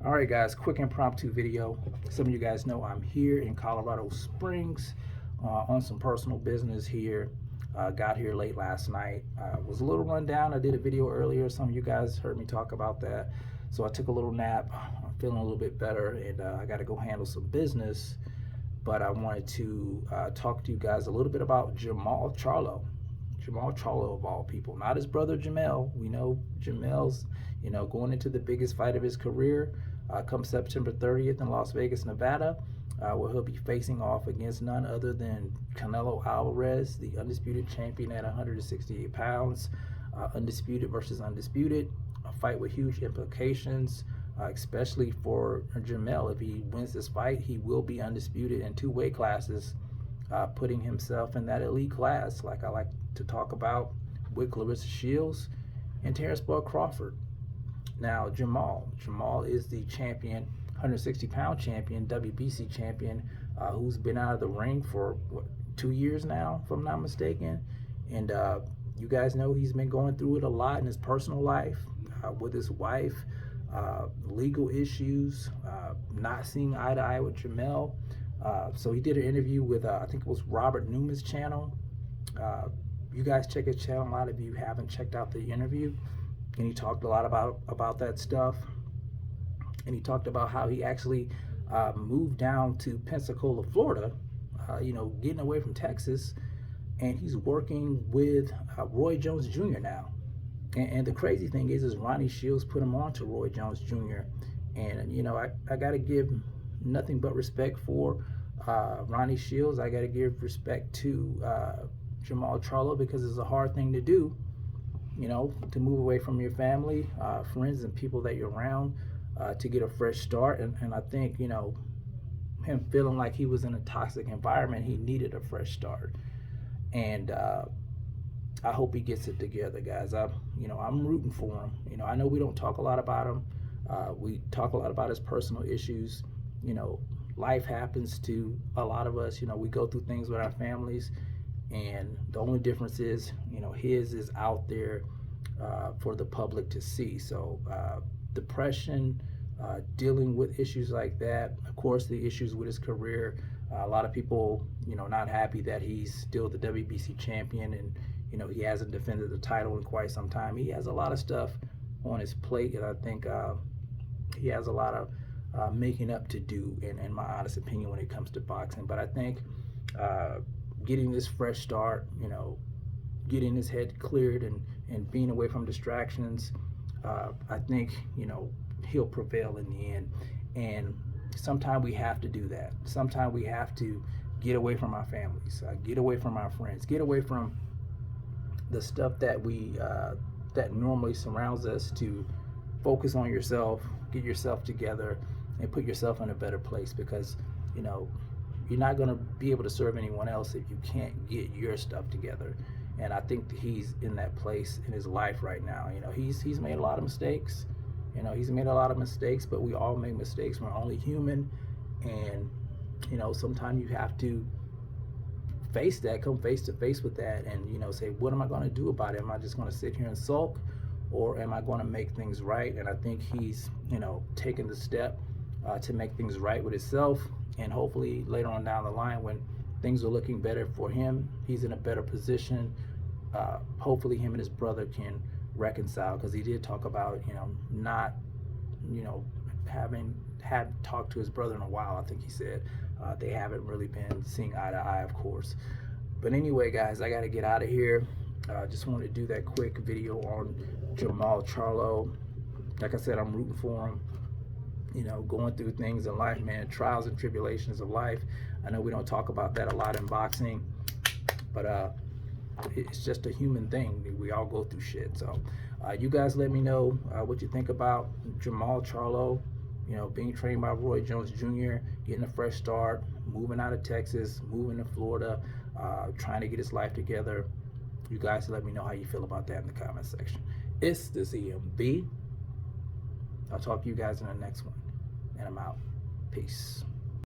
All right, guys, quick impromptu video. Some of you guys know I'm here in Colorado Springs on some personal business here. Got here late last night. Was a little run down. I did a video earlier. Some of you guys heard me talk about that. So I took a little nap. I'm feeling a little bit better, and I got to go handle some business. But I wanted to talk to you guys a little bit about Jermall Charlo. Jermall Charlo, of all people, not his brother Jamel. We know Jamel's, going into the biggest fight of his career come September 30th in Las Vegas, Nevada, where he'll be facing off against none other than Canelo Alvarez, the undisputed champion at 168 pounds, undisputed versus undisputed, a fight with huge implications, especially for Jermall. If he wins this fight, he will be undisputed in two weight classes, putting himself in that elite class, like I like to talk about, with Clarissa Shields and Terrence Bud Crawford. Now, Jermall is the champion, 160-pound champion, WBC champion, who's been out of the ring for 2 years now, if I'm not mistaken. And you guys know he's been going through it a lot in his personal life with his wife, legal issues, not seeing eye to eye with Jermall. So he did an interview with, I think it was Robert Newman's channel. You guys check his channel. A lot of you haven't checked out the interview. And he talked a lot about that stuff. And he talked about how he actually moved down to Pensacola, Florida, getting away from Texas. And he's working with Roy Jones Jr. now. And the crazy thing is Ronnie Shields put him on to Roy Jones Jr. And, I got to give nothing but respect for Ronnie Shields. I got to give respect to Jermall Charlo, because it's a hard thing to do, to move away from your family, friends, and people that you're around, to get a fresh start. And I think, him feeling like he was in a toxic environment, he needed a fresh start. And I hope he gets it together, guys. I'm rooting for him. I know we don't talk a lot about him. We talk a lot about his personal issues. Life happens to a lot of us. We go through things with our families. And the only difference is, his is out there for the public to see. So depression, dealing with issues like that, of course, the issues with his career. A lot of people, not happy that he's still the WBC champion, and, he hasn't defended the title in quite some time. He has a lot of stuff on his plate, and I think he has a lot of making up to do, in my honest opinion, when it comes to boxing. But I think getting this fresh start, getting his head cleared and being away from distractions, I think, he'll prevail in the end. And sometimes we have to do that. Sometimes we have to get away from our families, get away from our friends, get away from the stuff that that normally surrounds us, to focus on yourself, get yourself together, and put yourself in a better place. Because, you're not going to be able to serve anyone else if you can't get your stuff together. And I think that he's in that place in his life right now. He's made a lot of mistakes. He's made a lot of mistakes, but we all make mistakes. We're only human. And, sometimes you have to face that, come face to face with that, and, say, what am I going to do about it? Am I just going to sit here and sulk, or am I going to make things right? And I think he's, taken the step to make things right with himself. And hopefully later on down the line, when things are looking better for him, he's in a better position. Hopefully him and his brother can reconcile, because he did talk about, not, having had talked to his brother in a while. I think he said they haven't really been seeing eye to eye, of course. But anyway, guys, I got to get out of here. Just wanted to do that quick video on Jermall Charlo. Like I said, I'm rooting for him. Going through things in life, man, trials and tribulations of life. I know we don't talk about that a lot in boxing, but it's just a human thing. We all go through shit. So you guys let me know what you think about Jermall Charlo, being trained by Roy Jones Jr., getting a fresh start, moving out of Texas, moving to Florida, trying to get his life together. You guys let me know how you feel about that in the comment section. It's the ZMB. I'll talk to you guys in the next one. And I'm out. Peace.